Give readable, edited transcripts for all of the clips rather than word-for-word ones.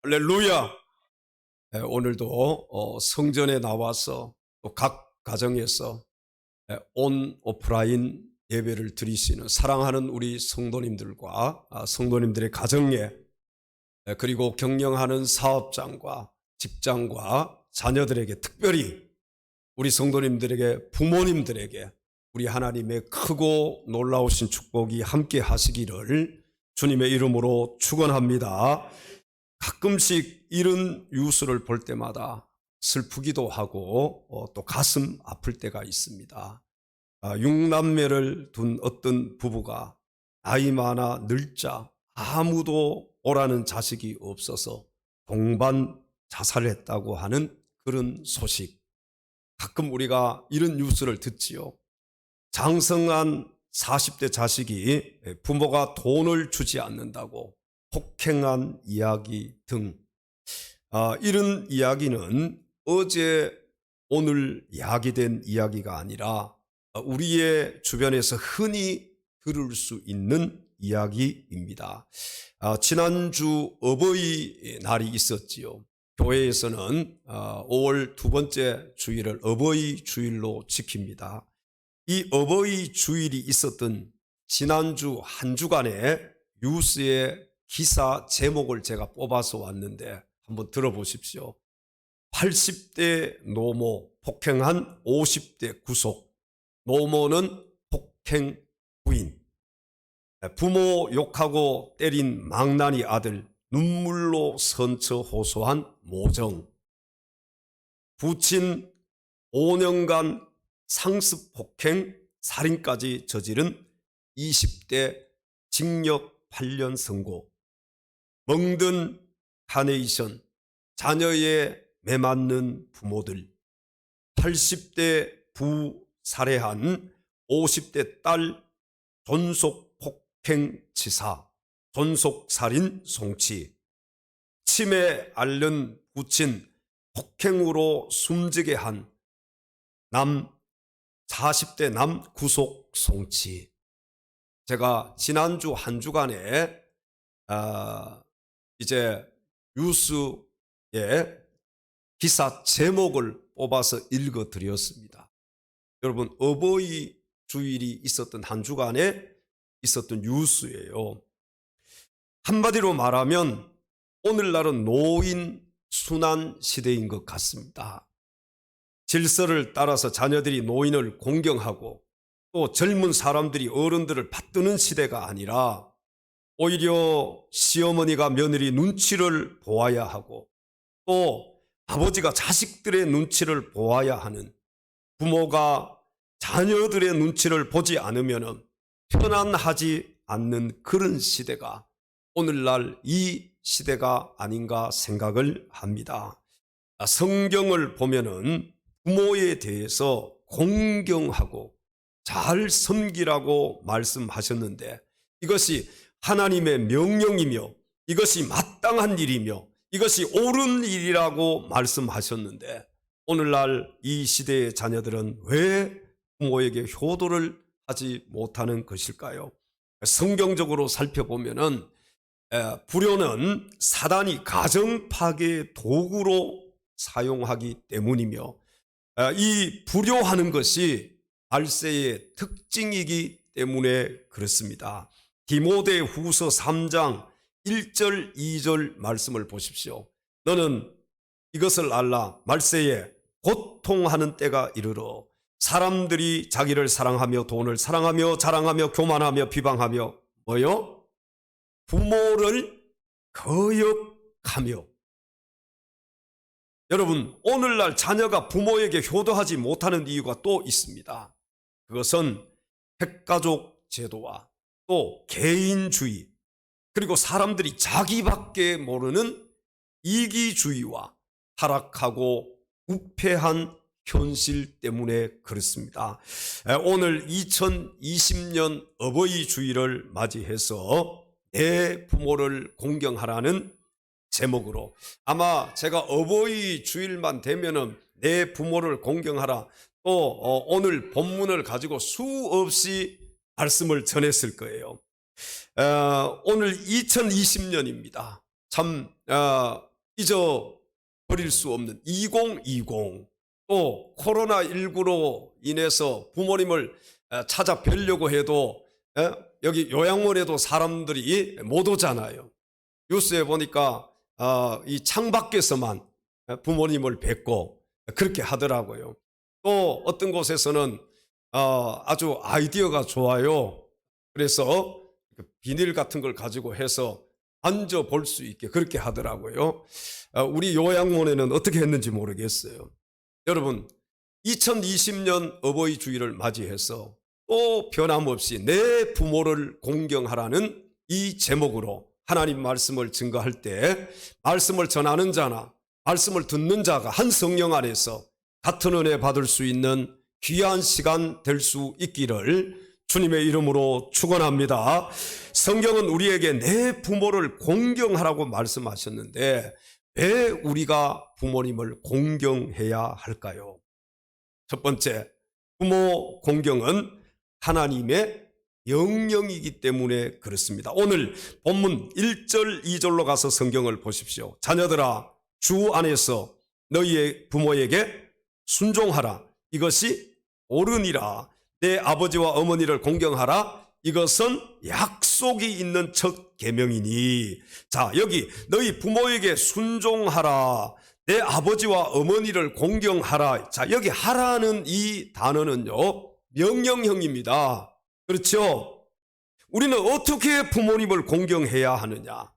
할렐루야. 오늘도 성전에 나와서 또 각 가정에서 온 오프라인 예배를 드리시는 사랑하는 우리 성도님들과 성도님들의 가정에 그리고 경영하는 사업장과 직장과 자녀들에게, 특별히 우리 성도님들에게, 부모님들에게 우리 하나님의 크고 놀라우신 축복이 함께 하시기를 주님의 이름으로 축원합니다. 가끔씩 이런 뉴스를 볼 때마다 슬프기도 하고 또 가슴 아플 때가 있습니다. 6남매를 둔 어떤 부부가 나이 많아 늙자 아무도 오라는 자식이 없어서 동반 자살했다고 하는 그런 소식. 가끔 우리가 이런 뉴스를 듣지요. 장성한 40대 자식이 부모가 돈을 주지 않는다고 폭행한 이야기 등, 이런 이야기는 어제 오늘 야기된 이야기가 아니라 우리의 주변에서 흔히 들을 수 있는 이야기입니다. 지난주 어버이 날이 있었지요. 교회에서는 5월 두 번째 주일을 어버이 주일로 지킵니다. 이 어버이 주일이 있었던 지난주 한 주간의 뉴스의 기사 제목을 제가 뽑아서 왔는데 한번 들어보십시오. 80대 노모 폭행한 50대 구속, 노모는 폭행 부인, 부모 욕하고 때린 망나니 아들 눈물로 선처 호소한 모정, 부친 5년간 상습 폭행 살인까지 저지른 20대 징역 8년 선고, 멍든 카네이션, 자녀에 매맞는 부모들, 80대 부 살해한 50대 딸 존속 폭행치사, 존속 살인 송치, 치매 앓는 부친 폭행으로 숨지게 한 40대 남 구속 송치. 제가 지난주 한 주간에 이제 뉴스에 기사 제목을 뽑아서 읽어드렸습니다. 여러분, 어버이 주일이 있었던 한 주간에 있었던 뉴스예요. 한마디로 말하면 오늘날은 노인 순환 시대인 것 같습니다. 질서를 따라서 자녀들이 노인을 공경하고 또 젊은 사람들이 어른들을 받드는 시대가 아니라 오히려 시어머니가 며느리 눈치를 보아야 하고 또 아버지가 자식들의 눈치를 보아야 하는, 부모가 자녀들의 눈치를 보지 않으면 편안하지 않는 그런 시대가 오늘날 이 시대가 아닌가 생각을 합니다. 성경을 보면은 부모에 대해서 공경하고 잘 섬기라고 말씀하셨는데 이것이 하나님의 명령이며 이것이 마땅한 일이며 이것이 옳은 일이라고 말씀하셨는데 오늘날 이 시대의 자녀들은 왜 부모에게 효도를 하지 못하는 것일까요? 성경적으로 살펴보면은 불효는 사단이 가정 파괴의 도구로 사용하기 때문이며 이 불효하는 것이 발세의 특징이기 때문에 그렇습니다. 디모데후서 3장 1절 2절 말씀을 보십시오. 너는 이것을 알라. 말세에 고통하는 때가 이르러 사람들이 자기를 사랑하며 돈을 사랑하며 자랑하며 교만하며 비방하며 뭐요? 부모를 거역하며. 여러분, 오늘날 자녀가 부모에게 효도하지 못하는 이유가 또 있습니다. 그것은 핵가족 제도와 또 개인주의, 그리고 사람들이 자기밖에 모르는 이기주의와 타락하고 부패한 현실 때문에 그렇습니다. 오늘 2020년 어버이 주일을 맞이해서 내 부모를 공경하라는 제목으로, 아마 제가 어버이 주일만 되면은 내 부모를 공경하라, 또 오늘 본문을 가지고 수없이 말씀을 전했을 거예요. 오늘 2020년입니다. 참 잊어버릴 수 없는 2020, 또 코로나19로 인해서 부모님을 찾아 뵈려고 해도 여기 요양원에도 사람들이 못 오잖아요. 뉴스에 보니까 이 창밖에서만 부모님을 뵙고 그렇게 하더라고요. 또 어떤 곳에서는 아주 아이디어가 좋아요. 그래서 비닐 같은 걸 가지고 해서 앉아볼 수 있게 그렇게 하더라고요. 우리 요양원에는 어떻게 했는지 모르겠어요. 여러분, 2020년 어버이 주일을 맞이해서 또 변함없이 내 부모를 공경하라는 이 제목으로 하나님 말씀을 증거할 때 말씀을 전하는 자나 말씀을 듣는 자가 한 성령 안에서 같은 은혜 받을 수 있는 귀한 시간 될 수 있기를 주님의 이름으로 축원합니다. 성경은 우리에게 내 부모를 공경하라고 말씀하셨는데 왜 우리가 부모님을 공경해야 할까요? 첫 번째, 부모 공경은 하나님의 명령이기 때문에 그렇습니다. 오늘 본문 1절 2절로 가서 성경을 보십시오. 자녀들아, 주 안에서 너희의 부모에게 순종하라. 이것이 옳으니라. 내 아버지와 어머니를 공경하라. 이것은 약속이 있는 첫 계명이니. 자, 여기 너희 부모에게 순종하라. 내 아버지와 어머니를 공경하라. 자, 여기 하라는 이 단어는요, 명령형입니다. 그렇죠? 우리는 어떻게 부모님을 공경해야 하느냐?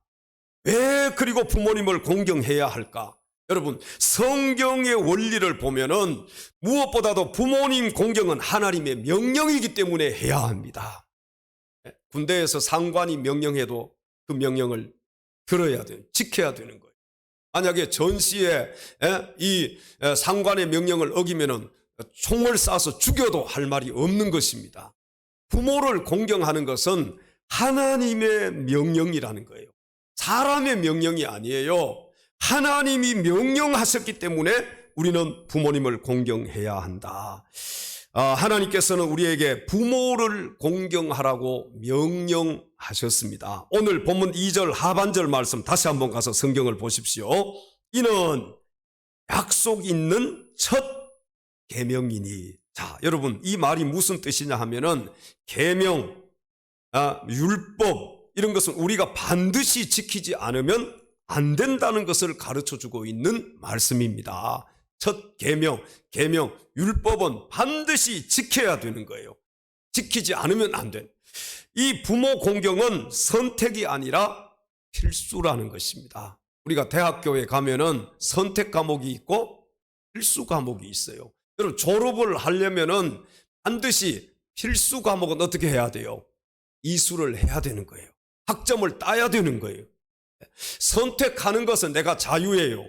왜 그리고 부모님을 공경해야 할까? 여러분, 성경의 원리를 보면은 무엇보다도 부모님 공경은 하나님의 명령이기 때문에 해야 합니다. 군대에서 상관이 명령해도 그 명령을 들어야 돼요. 지켜야 되는 거예요. 만약에 전시에 이 상관의 명령을 어기면은 총을 쏴서 죽여도 할 말이 없는 것입니다. 부모를 공경하는 것은 하나님의 명령이라는 거예요. 사람의 명령이 아니에요. 하나님이 명령하셨기 때문에 우리는 부모님을 공경해야 한다. 하나님께서는 우리에게 부모를 공경하라고 명령하셨습니다. 오늘 본문 2절 하반절 말씀 다시 한번 가서 성경을 보십시오. 이는 약속 있는 첫 계명이니. 자, 여러분, 이 말이 무슨 뜻이냐 하면은 계명, 율법 이런 것은 우리가 반드시 지키지 않으면 안 된다는 것을 가르쳐주고 있는 말씀입니다. 첫 계명, 율법은 반드시 지켜야 되는 거예요. 지키지 않으면 안 돼. 이 부모 공경은 선택이 아니라 필수라는 것입니다. 우리가 대학교에 가면은 선택 과목이 있고 필수 과목이 있어요. 여러분, 졸업을 하려면은 반드시 필수 과목은 어떻게 해야 돼요? 이수를 해야 되는 거예요. 학점을 따야 되는 거예요. 선택하는 것은 내가 자유예요.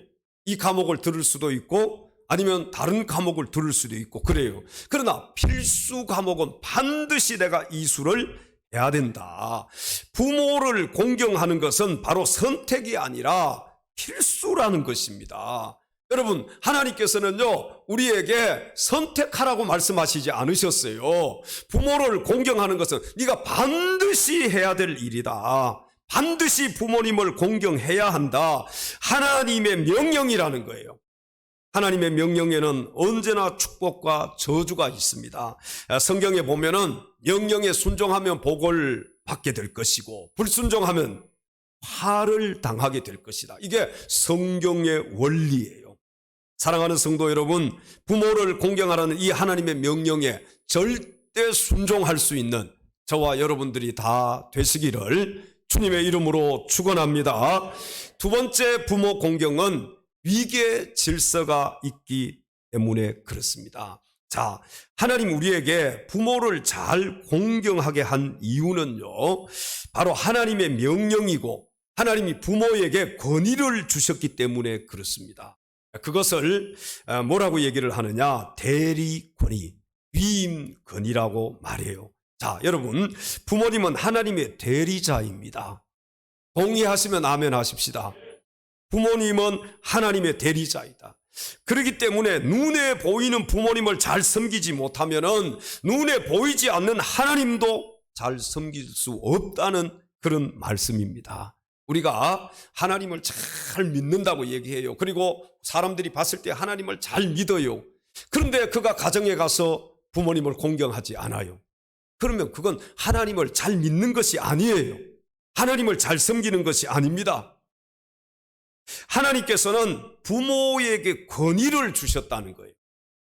이 과목을 들을 수도 있고 아니면 다른 과목을 들을 수도 있고 그래요. 그러나 필수 과목은 반드시 내가 이수를 해야 된다. 부모를 공경하는 것은 바로 선택이 아니라 필수라는 것입니다. 여러분, 하나님께서는요, 우리에게 선택하라고 말씀하시지 않으셨어요. 부모를 공경하는 것은 네가 반드시 해야 될 일이다. 반드시 부모님을 공경해야 한다. 하나님의 명령이라는 거예요. 하나님의 명령에는 언제나 축복과 저주가 있습니다. 성경에 보면은 명령에 순종하면 복을 받게 될 것이고 불순종하면 화를 당하게 될 것이다. 이게 성경의 원리예요. 사랑하는 성도 여러분, 부모를 공경하라는 이 하나님의 명령에 절대 순종할 수 있는 저와 여러분들이 다 되시기를 주님의 이름으로 축원합니다. 두 번째, 부모 공경은 위계 질서가 있기 때문에 그렇습니다. 자, 하나님 우리에게 부모를 잘 공경하게 한 이유는요, 바로 하나님의 명령이고 하나님이 부모에게 권위를 주셨기 때문에 그렇습니다. 그것을 뭐라고 얘기를 하느냐? 대리권위, 위임권위라고 말해요. 자, 여러분, 부모님은 하나님의 대리자입니다. 동의하시면 아멘 하십시다. 부모님은 하나님의 대리자이다. 그렇기 때문에 눈에 보이는 부모님을 잘 섬기지 못하면은 눈에 보이지 않는 하나님도 잘 섬길 수 없다는 그런 말씀입니다. 우리가 하나님을 잘 믿는다고 얘기해요. 그리고 사람들이 봤을 때 하나님을 잘 믿어요. 그런데 그가 가정에 가서 부모님을 공경하지 않아요. 그러면 그건 하나님을 잘 믿는 것이 아니에요. 하나님을 잘 섬기는 것이 아닙니다. 하나님께서는 부모에게 권위를 주셨다는 거예요.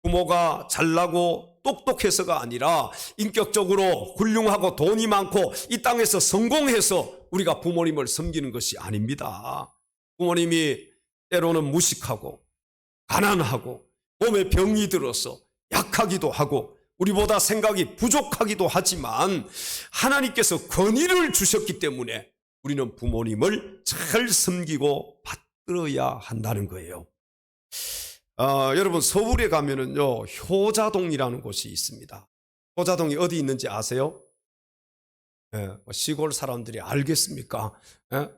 부모가 잘나고 똑똑해서가 아니라 인격적으로 훌륭하고 돈이 많고 이 땅에서 성공해서 우리가 부모님을 섬기는 것이 아닙니다. 부모님이 때로는 무식하고 가난하고 몸에 병이 들어서 약하기도 하고 우리보다 생각이 부족하기도 하지만 하나님께서 권위를 주셨기 때문에 우리는 부모님을 잘 섬기고 받들어야 한다는 거예요. 여러분 서울에 가면은요 효자동이라는 곳이 있습니다. 효자동이 어디 있는지 아세요? 시골 사람들이 알겠습니까?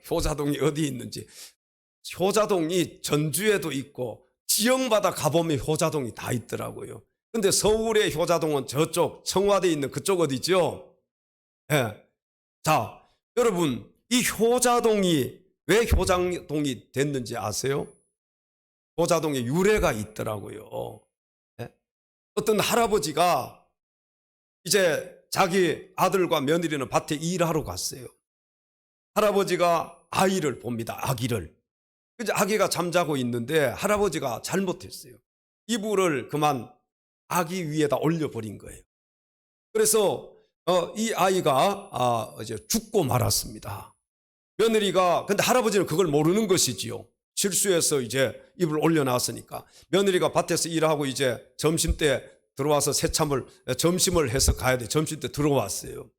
효자동이 어디 있는지. 효자동이 전주에도 있고 지역마다 가보면 효자동이 다 있더라고요. 근데 서울의 효자동은 저쪽 청와대에 있는 그쪽 어디죠? 자, 여러분 이 효자동이 왜 효자동이 됐는지 아세요? 효자동에 유래가 있더라고요. 어떤 할아버지가 이제 자기 아들과 며느리는 밭에 일하러 갔어요. 할아버지가 아이를 봅니다. 아기를. 이제 아기가 잠자고 있는데 할아버지가 잘못했어요. 이불을 그만 아기 위에다 올려버린 거예요. 그래서 이 아이가 이제 죽고 말았습니다. 며느리가 근데 할아버지는 그걸 모르는 것이지요. 실수해서 이제 이불을 올려놨으니까 며느리가 밭에서 일하고 이제 점심때 들어와서 점심을 해서 가야 돼. 점심때 들어왔어요.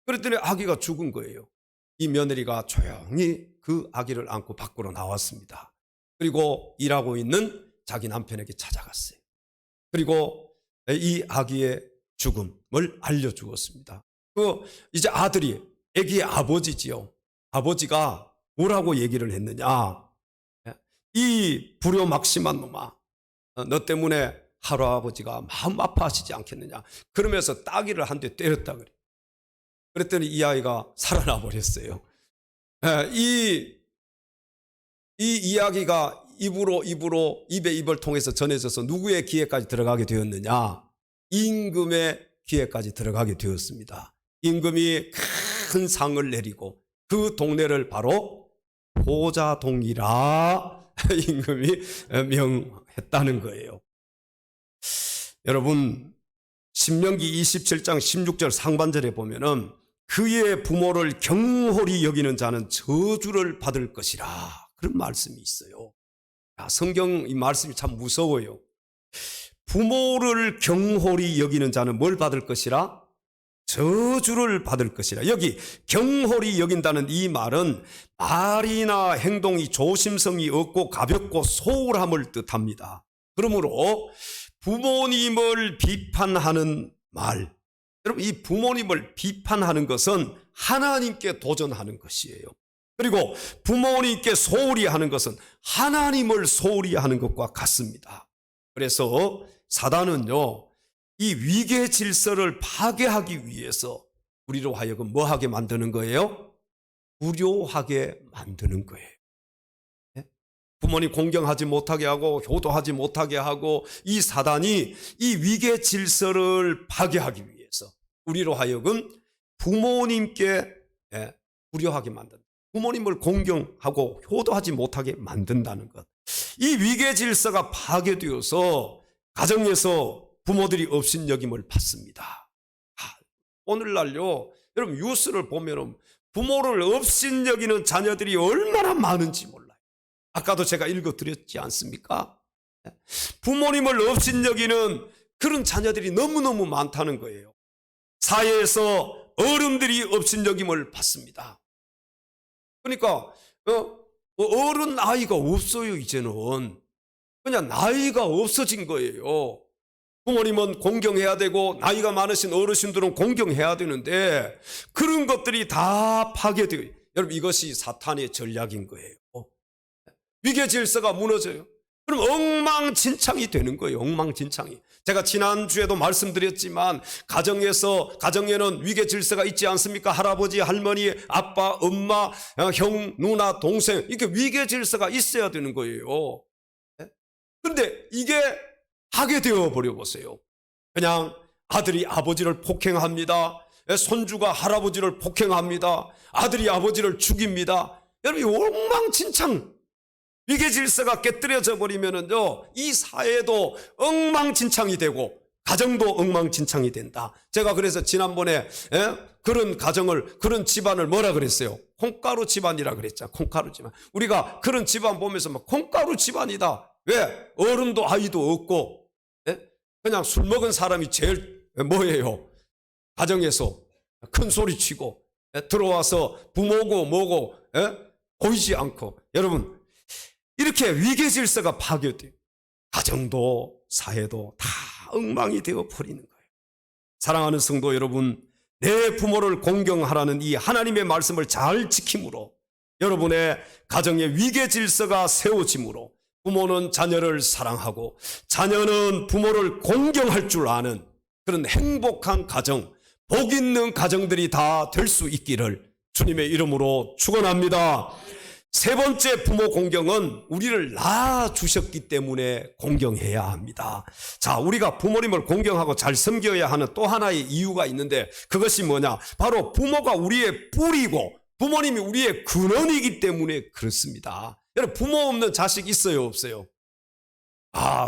그랬더니 아기가 죽은 거예요. 이 며느리가 조용히 그 아기를 안고 밖으로 나왔습니다. 그리고 일하고 있는 자기 남편에게 찾아갔어요. 그리고 이 아기의 죽음을 알려주었습니다. 이제 아들이 아기의 아버지지요. 아버지가 뭐라고 얘기를 했느냐? 이 불효막심한 놈아, 너 때문에 할아버지가 마음 아파하시지 않겠느냐? 그러면서 따귀를 한 대 때렸다 그래. 그랬더니 이 아이가 살아나 버렸어요. 이 이야기가 입에 입을 통해서 전해져서 누구의 귀에까지 들어가게 되었느냐? 임금의 귀에까지 들어가게 되었습니다. 임금이 큰 상을 내리고 그 동네를 바로 효자동이라 임금이 명했다는 거예요. 여러분 신명기 27장 16절 상반절에 보면은 그의 부모를 경홀히 여기는 자는 저주를 받을 것이라 그런 말씀이 있어요. 성경 이 말씀이 참 무서워요. 부모를 경홀히 여기는 자는 뭘 받을 것이라? 저주를 받을 것이라. 여기 경홀히 여긴다는 이 말은 말이나 행동이 조심성이 없고 가볍고 소홀함을 뜻합니다. 그러므로 부모님을 비판하는 말, 여러분 이 부모님을 비판하는 것은 하나님께 도전하는 것이에요. 그리고 부모님께 소홀히 하는 것은 하나님을 소홀히 하는 것과 같습니다. 그래서 사단은요 이 위계 질서를 파괴하기 위해서 우리로 하여금 뭐하게 만드는 거예요? 불효하게 만드는 거예요. 부모님 공경하지 못하게 하고 효도하지 못하게 하고 이 사단이 이 위계 질서를 파괴하기 위해서 우리로 하여금 부모님께 불효하게 만든다. 부모님을 공경하고 효도하지 못하게 만든다는 것. 이 위계 질서가 파괴되어서 가정에서 부모들이 업신여김을 받습니다. 오늘날요 여러분 뉴스를 보면 부모를 업신여기는 자녀들이 얼마나 많은지 몰라요. 아까도 제가 읽어드렸지 않습니까? 부모님을 업신여기는 그런 자녀들이 너무너무 많다는 거예요. 사회에서 어른들이 업신여김을 받습니다. 그러니까 어른 나이가 없어요. 이제는 그냥 나이가 없어진 거예요. 부모님은 공경해야 되고 나이가 많으신 어르신들은 공경해야 되는데 그런 것들이 다 파괴돼요. 여러분 이것이 사탄의 전략인 거예요. 위계 질서가 무너져요. 그럼 엉망진창이 되는 거예요. 엉망진창이. 제가 지난주에도 말씀드렸지만 가정에는 위계 질서가 있지 않습니까? 할아버지, 할머니, 아빠, 엄마, 형, 누나, 동생 이렇게 위계 질서가 있어야 되는 거예요. 그런데 이게 하게 되어버려 보세요. 그냥 아들이 아버지를 폭행합니다. 손주가 할아버지를 폭행합니다. 아들이 아버지를 죽입니다. 여러분 엉망진창 위계 질서가 깨뜨려져 버리면은요, 이 사회도 엉망진창이 되고 가정도 엉망진창이 된다. 제가 그래서 지난번에 그런 가정을, 그런 집안을 뭐라 그랬어요? 콩가루 집안이라 그랬잖아. 콩가루 집안. 우리가 그런 집안 보면서 막 콩가루 집안이다. 왜? 어른도 아이도 없고 그냥 술 먹은 사람이 제일 뭐예요? 가정에서 큰 소리 치고 들어와서 부모고 뭐고 보이지 않고. 여러분 이렇게 위계 질서가 파괴돼요. 가정도 사회도 다 엉망이 되어 버리는 거예요. 사랑하는 성도 여러분, 내 부모를 공경하라는 이 하나님의 말씀을 잘 지킴으로 여러분의 가정의 위계 질서가 세워짐으로 부모는 자녀를 사랑하고 자녀는 부모를 공경할 줄 아는 그런 행복한 가정, 복 있는 가정들이 다 될 수 있기를 주님의 이름으로 축원합니다. 세 번째 부모 공경은 우리를 낳아주셨기 때문에 공경해야 합니다. 자, 우리가 부모님을 공경하고 잘 섬겨야 하는 또 하나의 이유가 있는데 그것이 뭐냐? 바로 부모가 우리의 뿌리고 부모님이 우리의 근원이기 때문에 그렇습니다. 여러분 부모 없는 자식 있어요, 없어요?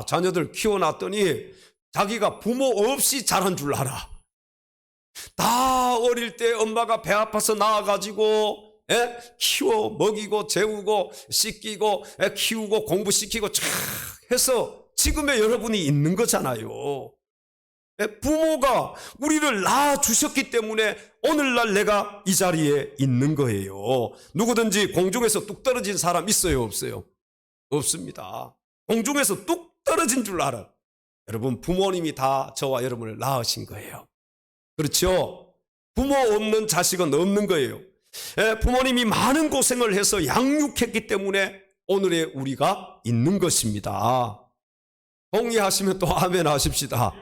자녀들 키워놨더니 자기가 부모 없이 자란 줄 알아. 다 어릴 때 엄마가 배 아파서 낳아가지고 키워 먹이고 재우고 씻기고 키우고 공부시키고 쫙 해서 지금의 여러분이 있는 거잖아요. 부모가 우리를 낳아주셨기 때문에 오늘날 내가 이 자리에 있는 거예요. 누구든지 공중에서 뚝 떨어진 사람 있어요, 없어요? 없습니다. 공중에서 뚝 떨어진 줄 알아. 여러분 부모님이 다 저와 여러분을 낳으신 거예요. 그렇죠? 부모 없는 자식은 없는 거예요. 부모님이 많은 고생을 해서 양육했기 때문에 오늘의 우리가 있는 것입니다. 동의하시면 또 아멘 하십시다.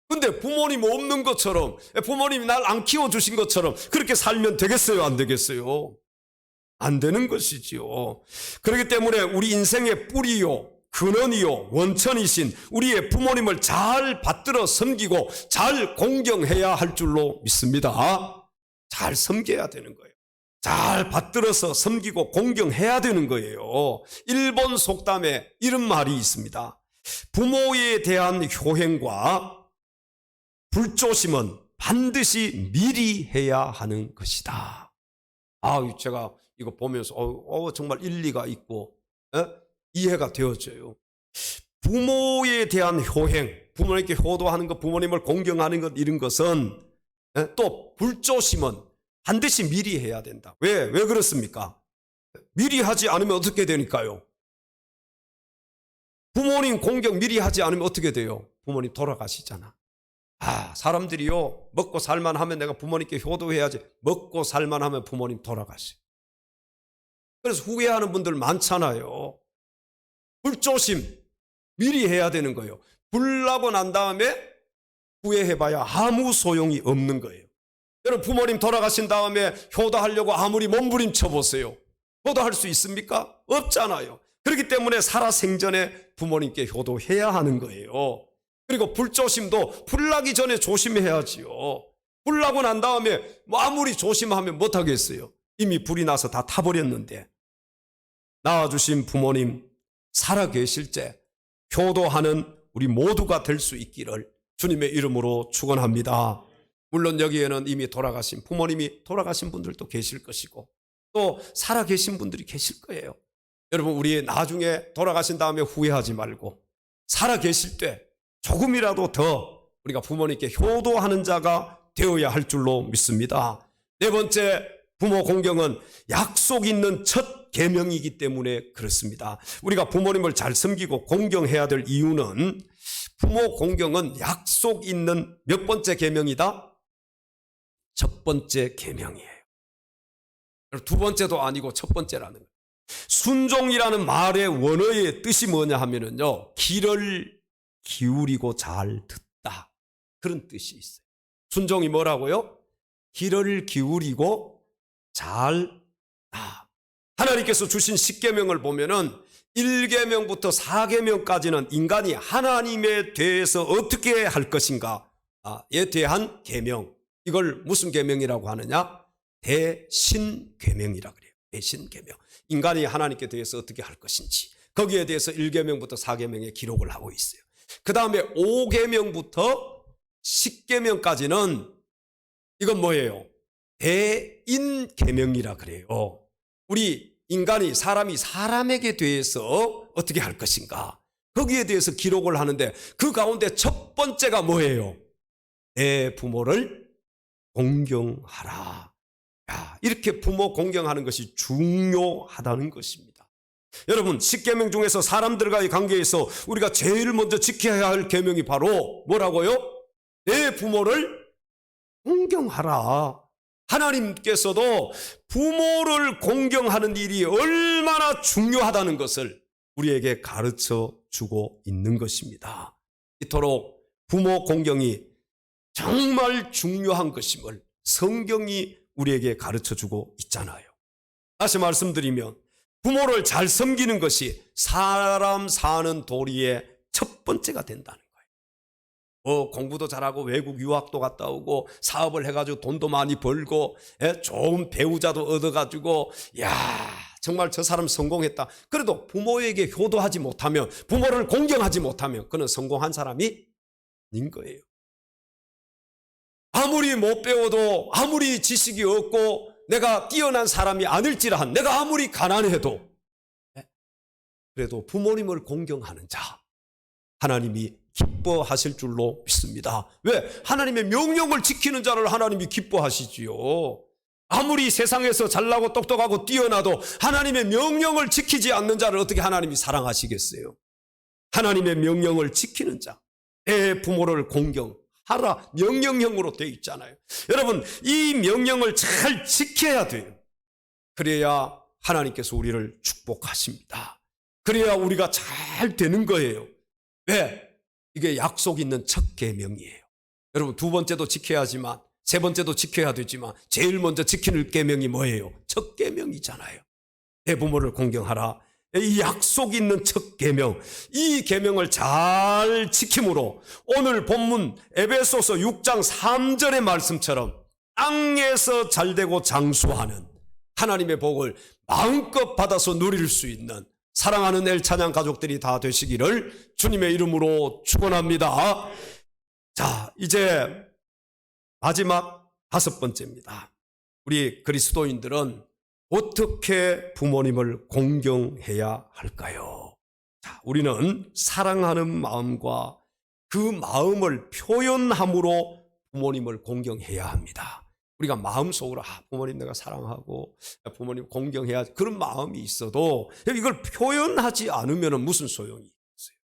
근데 부모님 없는 것처럼 부모님이 날 안 키워주신 것처럼 그렇게 살면 되겠어요, 안 되겠어요? 안 되는 것이지요. 그렇기 때문에 우리 인생의 뿌리요, 근원이요, 원천이신 우리의 부모님을 잘 받들어 섬기고 잘 공경해야 할 줄로 믿습니다. 잘 섬겨야 되는 거예요. 잘 받들어서 섬기고 공경해야 되는 거예요. 일본 속담에 이런 말이 있습니다. 부모에 대한 효행과 불조심은 반드시 미리 해야 하는 것이다. 제가 이거 보면서 정말 일리가 있고 이해가 되어져요. 부모에 대한 효행, 부모님께 효도하는 것, 부모님을 공경하는 것, 이런 것은 또 불조심은 반드시 미리 해야 된다. 왜 그렇습니까? 미리 하지 않으면 어떻게 되니까요? 부모님 공경 미리 하지 않으면 어떻게 돼요? 부모님 돌아가시잖아. 사람들이요, 먹고 살만 하면 내가 부모님께 효도해야지. 먹고 살만 하면 부모님 돌아가시. 그래서 후회하는 분들 많잖아요. 불조심 미리 해야 되는 거예요. 불나고 난 다음에 후회해봐야 아무 소용이 없는 거예요. 여러분 부모님 돌아가신 다음에 효도하려고 아무리 몸부림쳐 보세요. 효도할 수 있습니까? 없잖아요. 그렇기 때문에 살아생전에 부모님께 효도해야 하는 거예요. 그리고 불조심도 불나기 전에 조심해야지요. 불나고 난 다음에 아무리 조심하면 못하겠어요. 이미 불이 나서 다 타버렸는데. 낳아주신 부모님 살아계실 때 효도하는 우리 모두가 될 수 있기를 주님의 이름으로 축원합니다. 물론 여기에는 이미 돌아가신 부모님이 돌아가신 분들도 계실 것이고 또 살아계신 분들이 계실 거예요. 여러분 우리 나중에 돌아가신 다음에 후회하지 말고 살아계실 때 조금이라도 더 우리가 부모님께 효도하는 자가 되어야 할 줄로 믿습니다. 네 번째 부모 공경은 약속 있는 첫 계명이기 때문에 그렇습니다. 우리가 부모님을 잘 섬기고 공경해야 될 이유는 부모 공경은 약속 있는 몇 번째 계명이다? 첫 번째 계명이에요. 두 번째도 아니고 첫 번째라는 거예요. 순종이라는 말의 원어의 뜻이 뭐냐 하면은요, 귀를 기울이고 잘 듣다, 그런 뜻이 있어요. 순종이 뭐라고요? 귀를 기울이고 잘 듣다. 하나님께서 주신 10계명을 보면은 1계명부터 4계명까지는 인간이 하나님에 대해서 어떻게 할 것인가에 대한 계명, 이걸 무슨 계명이라고 하느냐? 대신계명이라 그래요. 대신계명. 인간이 하나님께 대해서 어떻게 할 것인지, 거기에 대해서 1계명부터 4계명에 기록을 하고 있어요. 그 다음에 5계명부터 10계명까지는 이건 뭐예요? 대인계명이라 그래요. 우리 인간이, 사람이 사람에게 대해서 어떻게 할 것인가, 거기에 대해서 기록을 하는데, 그 가운데 첫 번째가 뭐예요? 내 부모를 공경하라. 이렇게 부모 공경하는 것이 중요하다는 것입니다. 여러분, 10계명 중에서 사람들과의 관계에서 우리가 제일 먼저 지켜야 할 계명이 바로 뭐라고요? 내 부모를 공경하라. 하나님께서도 부모를 공경하는 일이 얼마나 중요하다는 것을 우리에게 가르쳐 주고 있는 것입니다. 이토록 부모 공경이 정말 중요한 것임을 성경이 우리에게 가르쳐 주고 있잖아요. 다시 말씀드리면 부모를 잘 섬기는 것이 사람 사는 도리의 첫 번째가 된다는 거예요. 공부도 잘하고 외국 유학도 갔다 오고 사업을 해가지고 돈도 많이 벌고 좋은 배우자도 얻어가지고 정말 저 사람 성공했다. 그래도 부모에게 효도하지 못하면, 부모를 공경하지 못하면 그는 성공한 사람이 아닌 거예요. 아무리 못 배워도, 아무리 지식이 없고 내가 뛰어난 사람이 아닐지라한, 내가 아무리 가난해도 그래도 부모님을 공경하는 자, 하나님이 기뻐하실 줄로 믿습니다. 왜? 하나님의 명령을 지키는 자를 하나님이 기뻐하시지요. 아무리 세상에서 잘나고 똑똑하고 뛰어나도 하나님의 명령을 지키지 않는 자를 어떻게 하나님이 사랑하시겠어요? 하나님의 명령을 지키는 자, 내 부모를 공경하라, 명령형으로 되어 있잖아요. 여러분, 이 명령을 잘 지켜야 돼요. 그래야 하나님께서 우리를 축복하십니다. 그래야 우리가 잘 되는 거예요. 왜? 이게 약속 있는 첫 계명이에요. 여러분, 두 번째도 지켜야지만, 세 번째도 지켜야 되지만 제일 먼저 지키는 계명이 뭐예요? 첫 계명이잖아요. 내 부모를 공경하라. 이 약속 있는 첫 계명, 이 계명을 잘 지킴으로 오늘 본문 에베소서 6장 3절의 말씀처럼 땅에서 잘되고 장수하는 하나님의 복을 마음껏 받아서 누릴 수 있는 사랑하는 엘찬양 가족들이 다 되시기를 주님의 이름으로 축원합니다. 자, 이제 마지막 5번째입니다. 우리 그리스도인들은 어떻게 부모님을 공경해야 할까요? 자, 우리는 사랑하는 마음과 그 마음을 표현함으로 부모님을 공경해야 합니다. 우리가 마음속으로 부모님 내가 사랑하고 부모님 공경해야, 그런 마음이 있어도 이걸 표현하지 않으면 무슨 소용이 있어요?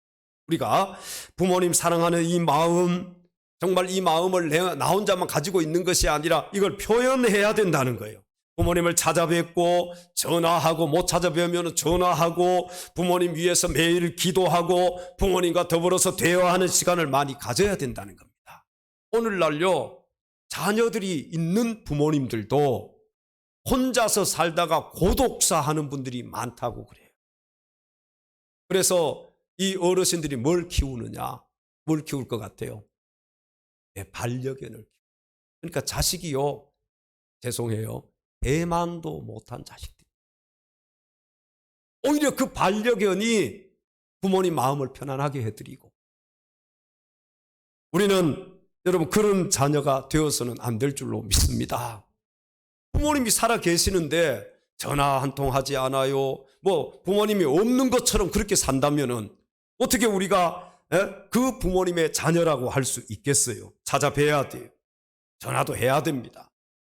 우리가 부모님 사랑하는 이 마음, 정말 이 마음을 나 혼자만 가지고 있는 것이 아니라 이걸 표현해야 된다는 거예요. 부모님을 찾아뵙고 전화하고, 못 찾아뵈면 전화하고, 부모님 위해서 매일 기도하고 부모님과 더불어서 대화하는 시간을 많이 가져야 된다는 겁니다. 오늘날요, 자녀들이 있는 부모님들도 혼자서 살다가 고독사 하는 분들이 많다고 그래요. 그래서 이 어르신들이 뭘 키우느냐? 뭘 키울 것 같아요? 반려견을. 그러니까 자식이요, 죄송해요, 대만도 못한 자식들. 오히려 그 반려견이 부모님 마음을 편안하게 해드리고, 우리는 여러분 그런 자녀가 되어서는 안 될 줄로 믿습니다. 부모님이 살아 계시는데 전화 한 통 하지 않아요. 부모님이 없는 것처럼 그렇게 산다면은 어떻게 우리가 그 부모님의 자녀라고 할 수 있겠어요? 찾아뵈야 돼요. 전화도 해야 됩니다.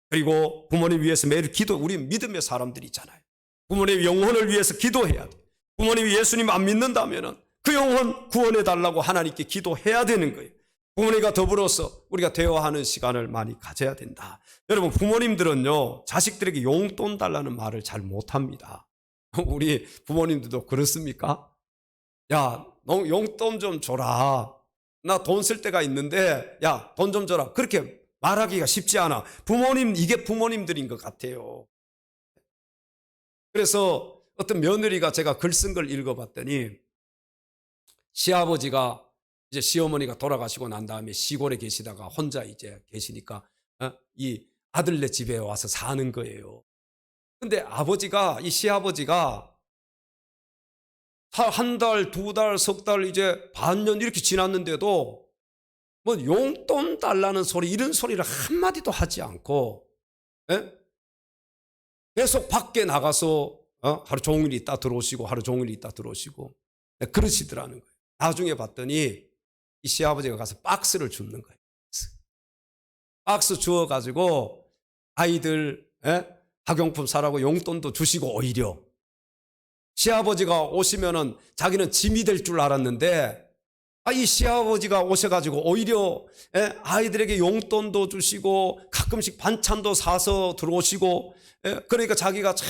그리고 부모님 위해서 매일 우리 믿음의 사람들이잖아요. 부모님의 영혼을 위해서 기도해야 돼요. 부모님이 예수님 안 믿는다면은 그 영혼 구원해 달라고 하나님께 기도해야 되는 거예요. 부모님과 더불어서 우리가 대화하는 시간을 많이 가져야 된다. 여러분, 부모님들은요, 자식들에게 용돈 달라는 말을 잘 못합니다. 우리 부모님들도 그렇습니까? 야, 너 용돈 좀 줘라. 나 돈 쓸 때가 있는데 야, 돈 좀 줘라. 그렇게 말하기가 쉽지 않아. 부모님, 이게 부모님들인 것 같아요. 그래서 어떤 며느리가, 제가 글 쓴 걸 읽어봤더니, 시아버지가 이제 시어머니가 돌아가시고 난 다음에 시골에 계시다가 혼자 이제 계시니까 이 아들네 집에 와서 사는 거예요. 근데 아버지가, 이 시아버지가 한 달, 두 달, 석 달, 이제 반년 이렇게 지났는데도 뭐 용돈 달라는 소리, 이런 소리를 한마디도 하지 않고, 예? 계속 밖에 나가서 하루 종일 있다 들어오시고 하루 종일 있다 들어오시고 그러시더라는 거예요. 나중에 봤더니 이 시아버지가 가서 박스를 줍는 거예요. 박스 주어가지고 아이들 학용품 사라고 용돈도 주시고, 오히려 시아버지가 오시면은 자기는 짐이 될 줄 알았는데 이 시아버지가 오셔가지고 오히려 아이들에게 용돈도 주시고 가끔씩 반찬도 사서 들어오시고, 그러니까 자기가 참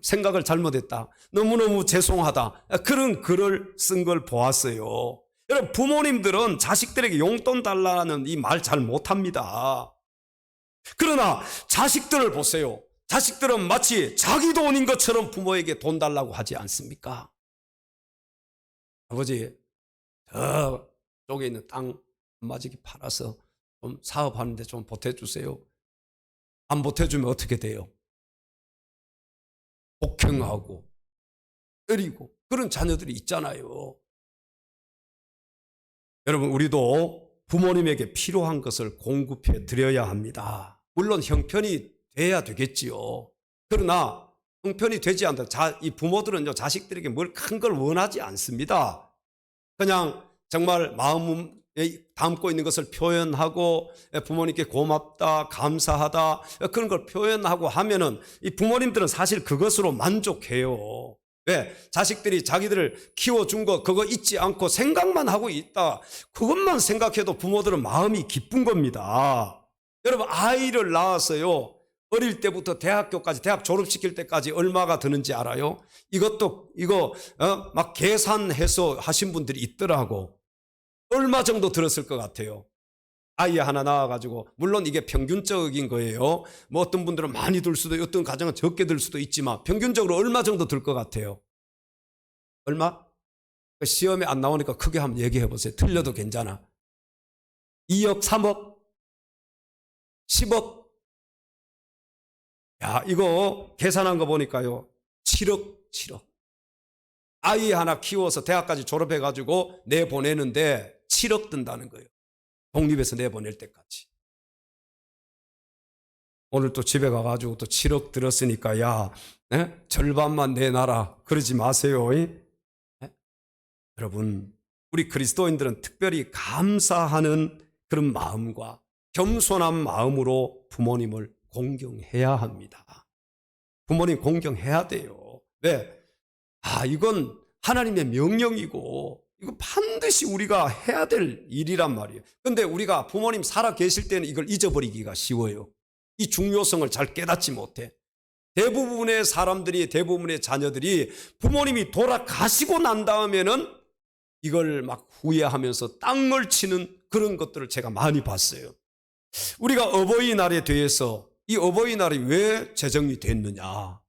생각을 잘못했다, 너무너무 죄송하다, 그런 글을 쓴 걸 보았어요. 여러분, 부모님들은 자식들에게 용돈 달라는 이 말 잘 못합니다. 그러나 자식들을 보세요. 자식들은 마치 자기 돈인 것처럼 부모에게 돈 달라고 하지 않습니까? 아버지, 저 쪽에 있는 땅 한마지기 팔아서 좀 사업하는데 좀 보태주세요. 안 보태주면 어떻게 돼요? 폭행하고 때리고 그런 자녀들이 있잖아요. 여러분, 우리도 부모님에게 필요한 것을 공급해 드려야 합니다. 물론 형편이 돼야 되겠지요. 그러나 형편이 되지 않다, 이 부모들은요, 자식들에게 뭘 큰 걸 원하지 않습니다. 그냥 정말 마음에 담고 있는 것을 표현하고 부모님께 고맙다, 감사하다, 그런 걸 표현하고 하면은 이 부모님들은 사실 그것으로 만족해요. 왜? 자식들이 자기들을 키워준 거 그거 잊지 않고 생각만 하고 있다, 그것만 생각해도 부모들은 마음이 기쁜 겁니다. 여러분, 아이를 낳았어요. 어릴 때부터 대학교까지, 대학 졸업시킬 때까지 얼마가 드는지 알아요? 이거 막 계산해서 하신 분들이 있더라고. 얼마 정도 들었을 것 같아요? 아이 하나 낳아가지고, 물론 이게 평균적인 거예요. 뭐 어떤 분들은 많이 들 수도 있고 어떤 가정은 적게 들 수도 있지만 평균적으로 얼마 정도 들 것 같아요? 얼마? 시험에 안 나오니까 크게 한번 얘기해 보세요. 틀려도 괜찮아. 2억, 3억, 10억. 야, 이거 계산한 거 보니까요, 7억. 아이 하나 키워서 대학까지 졸업해가지고 내보내는데 7억 든다는 거예요. 독립해서 내보낼 때까지. 오늘 또 집에 가가지고 또 7억 들었으니까 야, 절반만 내놔라, 그러지 마세요. 여러분, 우리 그리스도인들은 특별히 감사하는 그런 마음과 겸손한 마음으로 부모님을 공경해야 합니다. 부모님 공경해야 돼요. 왜? 이건 하나님의 명령이고 이거 반드시 우리가 해야 될 일이란 말이에요. 그런데 우리가 부모님 살아 계실 때는 이걸 잊어버리기가 쉬워요. 이 중요성을 잘 깨닫지 못해. 대부분의 사람들이, 대부분의 자녀들이 부모님이 돌아가시고 난 다음에는 이걸 막 후회하면서 땅을 치는 그런 것들을 제가 많이 봤어요. 우리가 어버이날에 대해서, 이 어버이날이 왜 제정이 됐느냐,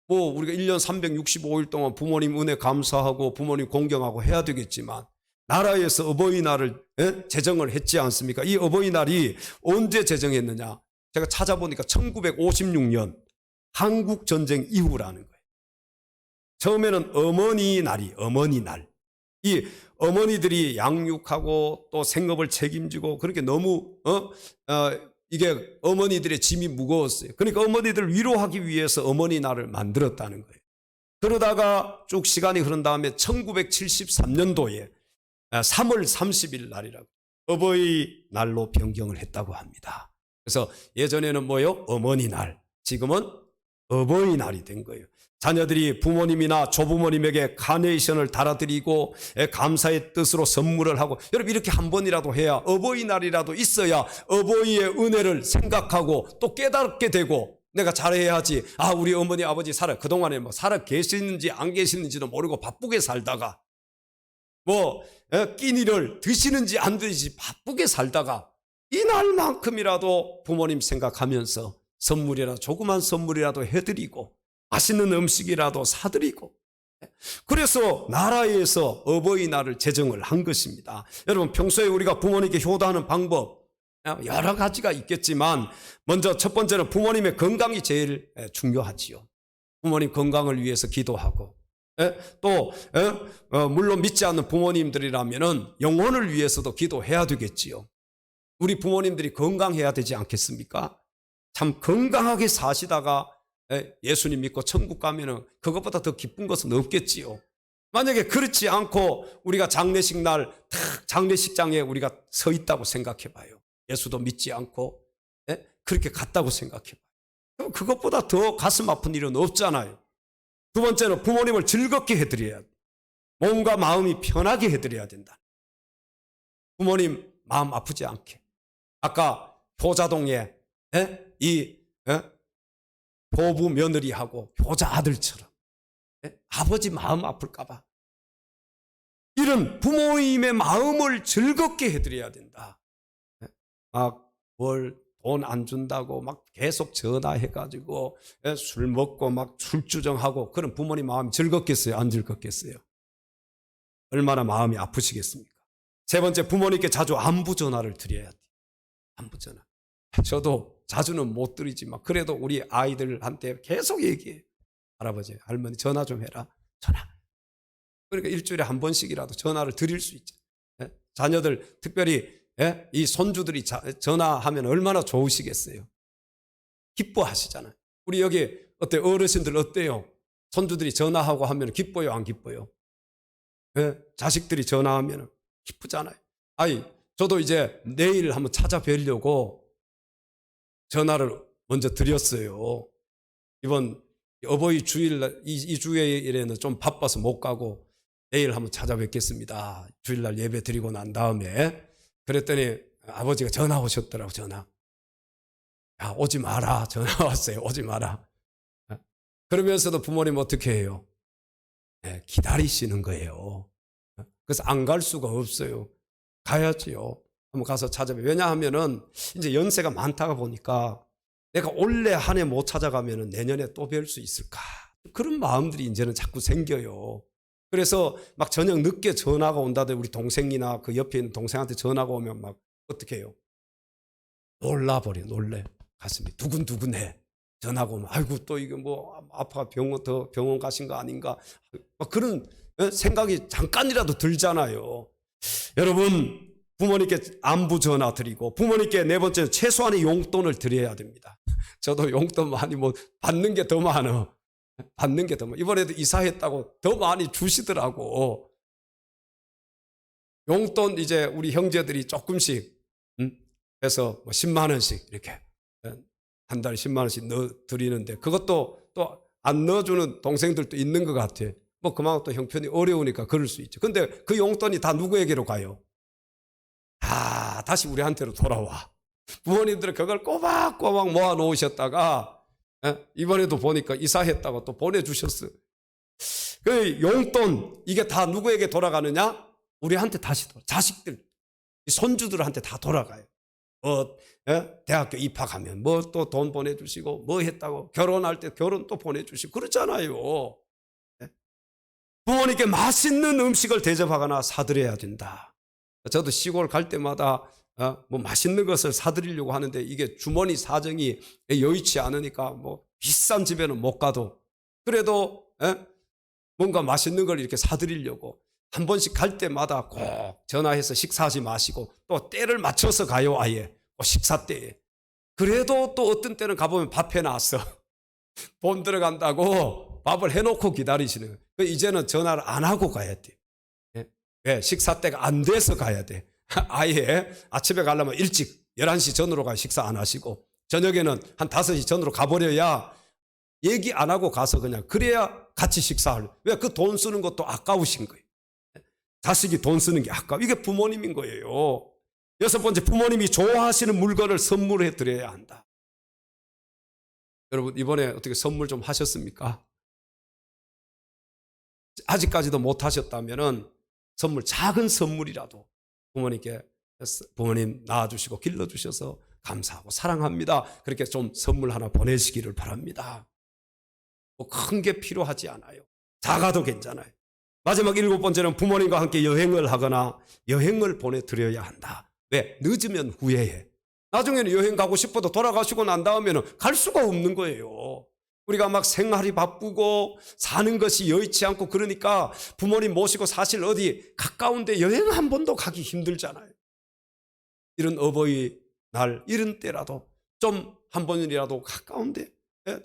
뭐 우리가 1년 365일 동안 부모님 은혜 감사하고 부모님 공경하고 해야 되겠지만, 나라에서 어버이날을 제정을 했지 않습니까? 이 어버이날이 언제 제정했느냐, 제가 찾아보니까 1956년 한국전쟁 이후라는 거예요. 처음에는 어머니 날이, 어머니 날. 이 어머니들이 양육하고 또 생업을 책임지고, 그렇게 너무 이게 어머니들의 짐이 무거웠어요. 그러니까 어머니들을 위로하기 위해서 어머니 날을 만들었다는 거예요. 그러다가 쭉 시간이 흐른 다음에 1973년도에 3월 30일 날이라고 어버이날로 변경을 했다고 합니다. 그래서 예전에는 뭐요? 어머니날. 지금은 어버이날이 된 거예요. 자녀들이 부모님이나 조부모님에게 카네이션을 달아드리고 감사의 뜻으로 선물을 하고, 여러분 이렇게 한 번이라도 해야, 어버이날이라도 있어야 어버이의 은혜를 생각하고 또 깨닫게 되고, 내가 잘해야지. 우리 어머니 아버지 그동안에 뭐 살아 계시는지 안 계시는지도 모르고 바쁘게 살다가 끼니를 드시는지 안 드시는지 바쁘게 살다가 이날만큼이라도 부모님 생각하면서 조그만 선물이라도 해드리고 맛있는 음식이라도 사드리고, 그래서 나라에서 어버이날을 제정을 한 것입니다. 여러분, 평소에 우리가 부모님께 효도하는 방법 여러 가지가 있겠지만, 먼저 첫 번째는 부모님의 건강이 제일 중요하지요. 부모님 건강을 위해서 기도하고, 또 물론 믿지 않는 부모님들이라면 영혼을 위해서도 기도해야 되겠지요. 우리 부모님들이 건강해야 되지 않겠습니까? 참 건강하게 사시다가 예수님 믿고 천국 가면은 그것보다 더 기쁜 것은 없겠지요. 만약에 그렇지 않고 우리가 장례식 날 장례식장에 우리가 서 있다고 생각해 봐요. 예수도 믿지 않고 그렇게 갔다고 생각해 봐요. 그것보다 더 가슴 아픈 일은 없잖아요. 두 번째는 부모님을 즐겁게 해드려야 돼. 몸과 마음이 편하게 해드려야 된다. 부모님 마음 아프지 않게. 아까 효자동에 보부 며느리하고 효자 아들처럼 아버지 마음 아플까 봐 이런 부모님의 마음을 즐겁게 해드려야 된다. 돈 안 준다고 막 계속 전화해가지고 술 먹고 막 술주정하고 그런 부모님 마음이 즐겁겠어요? 안 즐겁겠어요? 얼마나 마음이 아프시겠습니까? 세 번째, 부모님께 자주 안부 전화를 드려야 돼요. 안부 전화. 저도 자주는 못 드리지만 그래도 우리 아이들한테 계속 얘기해요. 할아버지, 할머니 전화 좀 해라. 전화. 그러니까 일주일에 한 번씩이라도 전화를 드릴 수 있죠. 자녀들, 특별히 이 손주들이 전화하면 얼마나 좋으시겠어요. 기뻐하시잖아요. 우리 여기 어르신들 어때요? 손주들이 전화하고 하면 기뻐요, 안 기뻐요? 자식들이 전화하면 기쁘잖아요. 저도 이제 내일 한번 찾아뵈려고 전화를 먼저 드렸어요. 이번 어버이 주일날, 이 주일에는 좀 바빠서 못 가고 내일 한번 찾아뵙겠습니다. 주일날 예배 드리고 난 다음에. 그랬더니 아버지가 전화 오셨더라고. 전화. 야, 오지 마라. 전화 왔어요. 오지 마라. 그러면서도 부모님 어떻게 해요? 기다리시는 거예요. 그래서 안 갈 수가 없어요. 가야지요. 한번 가서 찾아뵈. 왜냐하면은 이제 연세가 많다가 보니까 내가 올해 한 해 못 찾아가면은 내년에 또 뵐 수 있을까? 그런 마음들이 이제는 자꾸 생겨요. 그래서 막 저녁 늦게 전화가 온다든지 우리 동생이나 그 옆에 있는 동생한테 전화가 오면 막 어떻게 해요? 놀라버려. 놀래. 가슴이 두근두근해. 전화가 오면 아이고 또 이거 뭐 아파 병원 가신 거 아닌가? 막 그런 생각이 잠깐이라도 들잖아요. 여러분, 부모님께 안부 전화 드리고 부모님께 네 번째는 최소한의 용돈을 드려야 됩니다. 저도 용돈 많이 받는 게 더 많아. 받는 게 더 많아. 이번에도 이사했다고 더 많이 주시더라고. 용돈 이제 우리 형제들이 조금씩 해서 10만 원씩 이렇게 한 달에 10만 원씩 넣어 드리는데 그것도 또 안 넣어주는 동생들도 있는 것 같아. 그만큼 또 형편이 어려우니까 그럴 수 있죠. 근데 그 용돈이 다 누구에게로 가요? 다시 우리한테로 돌아와. 부모님들은 그걸 꼬박꼬박 모아 놓으셨다가 이번에도 보니까 이사했다고 또 보내주셨어요. 그 용돈 이게 다 누구에게 돌아가느냐? 우리한테 다시 자식들, 손주들한테 다 돌아가요. 대학교 입학하면 또 돈 보내주시고 했다고 결혼할 때 결혼 또 보내주시고 그렇잖아요. 부모님께 맛있는 음식을 대접하거나 사드려야 된다. 저도 시골 갈 때마다 맛있는 것을 사드리려고 하는데 이게 주머니 사정이 여의치 않으니까 비싼 집에는 못 가도 그래도 뭔가 맛있는 걸 이렇게 사드리려고 한 번씩 갈 때마다 꼭 전화해서 식사하지 마시고 또 때를 맞춰서 가요. 아예 식사 때에. 그래도 또 어떤 때는 가보면 밥 해놨어. 돈 들어간다고 밥을 해놓고 기다리시는 거예요. 이제는 전화를 안 하고 가야 돼. 왜? 식사 때가 안 돼서 가야 돼. 아예 아침에 가려면 일찍 11시 전으로 가 식사 안 하시고 저녁에는 한 5시 전으로 가버려야 얘기 안 하고 가서 그냥 그래야 같이 식사할. 왜? 그 돈 쓰는 것도 아까우신 거예요. 자식이 돈 쓰는 게 아까워. 이게 부모님인 거예요. 여섯 번째, 부모님이 좋아하시는 물건을 선물해 드려야 한다. 여러분 이번에 어떻게 선물 좀 하셨습니까? 아직까지도 못 하셨다면은 선물, 작은 선물이라도 부모님께, 부모님 낳아주시고 길러주셔서 감사하고 사랑합니다, 그렇게 좀 선물 하나 보내시기를 바랍니다. 뭐 큰 게 필요하지 않아요. 작아도 괜찮아요. 마지막 7번째는 부모님과 함께 여행을 하거나 여행을 보내드려야 한다. 왜? 늦으면 후회해. 나중에는 여행 가고 싶어도 돌아가시고 난 다음에는 갈 수가 없는 거예요. 우리가 막 생활이 바쁘고 사는 것이 여의치 않고 그러니까 부모님 모시고 사실 어디 가까운데 여행 한 번도 가기 힘들잖아요. 이런 어버이날 이런 때라도 좀 한 번이라도 가까운데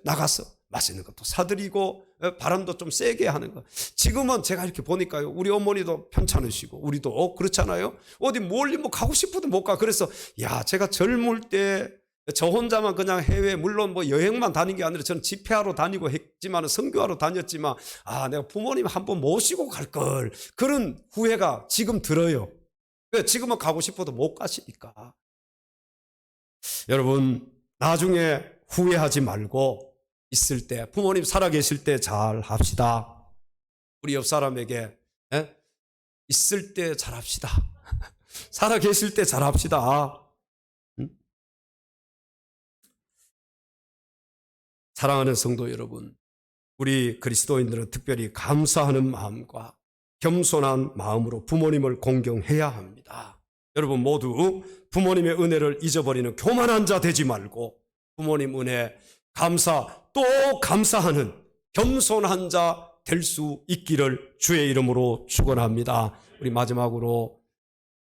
나가서 맛있는 것도 사드리고 바람도 좀 세게 하는 거. 지금은 제가 이렇게 보니까요, 우리 어머니도 편찮으시고 우리도 그렇잖아요. 어디 멀리 뭐 가고 싶어도 못 가. 그래서 야, 제가 젊을 때 저 혼자만 그냥 해외, 물론 뭐 여행만 다닌 게 아니라 저는 집회하러 다니고 했지만, 선교하러 다녔지만, 아, 내가 부모님 한번 모시고 갈 걸, 그런 후회가 지금 들어요. 지금은 가고 싶어도 못 가시니까. 여러분, 나중에 후회하지 말고 있을 때, 부모님 살아계실 때 잘 합시다. 우리 옆 사람에게 있을 때 잘 합시다. 살아계실 때 잘 합시다. 사랑하는 성도 여러분, 우리 그리스도인들은 특별히 감사하는 마음과 겸손한 마음으로 부모님을 공경해야 합니다. 여러분 모두 부모님의 은혜를 잊어버리는 교만한 자 되지 말고 부모님 은혜 감사 또 감사하는 겸손한 자 될 수 있기를 주의 이름으로 축원합니다. 우리 마지막으로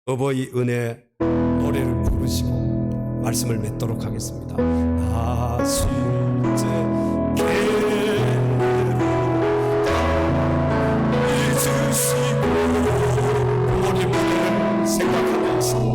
어버이 은혜 노래를 부르시고 말씀을 맺도록 하겠습니다. 실제 잊으시고 부모님을 생각하면서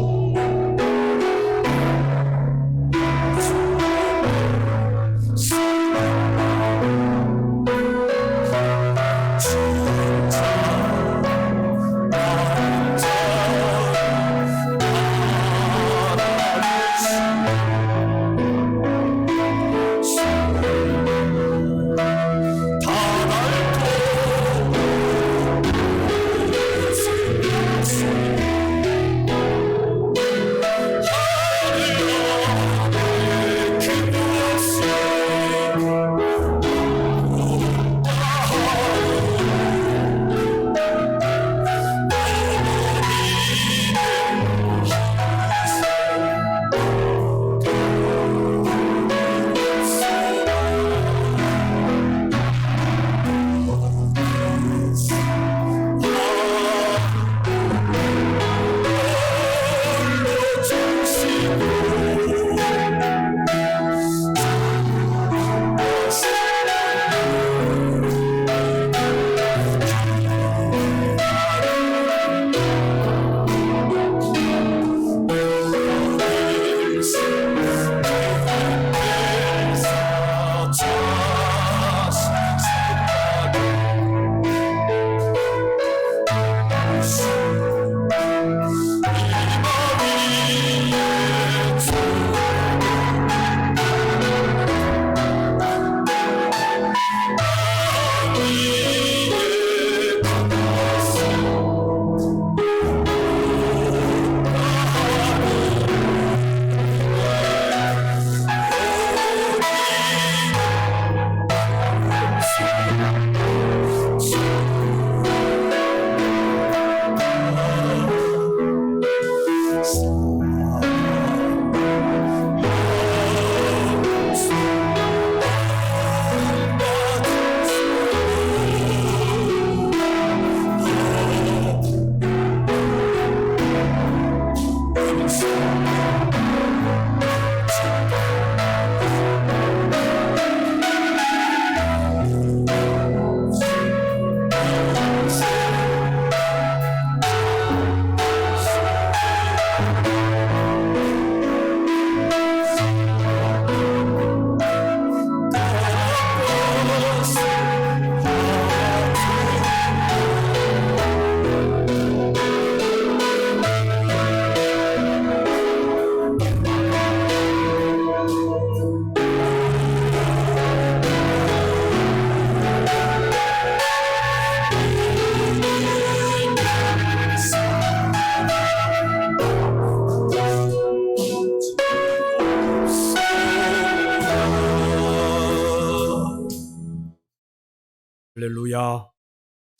할렐루야.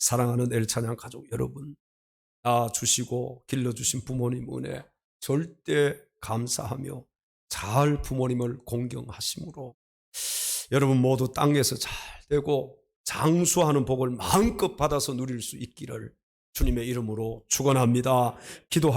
사랑하는 엘찬양 가족 여러분, 낳아주시고 길러주신 부모님 은혜 절대 감사하며 잘 부모님을 공경하심으로 여러분 모두 땅에서 잘 되고 장수하는 복을 마음껏 받아서 누릴 수 있기를 주님의 이름으로 축원합니다. 기도하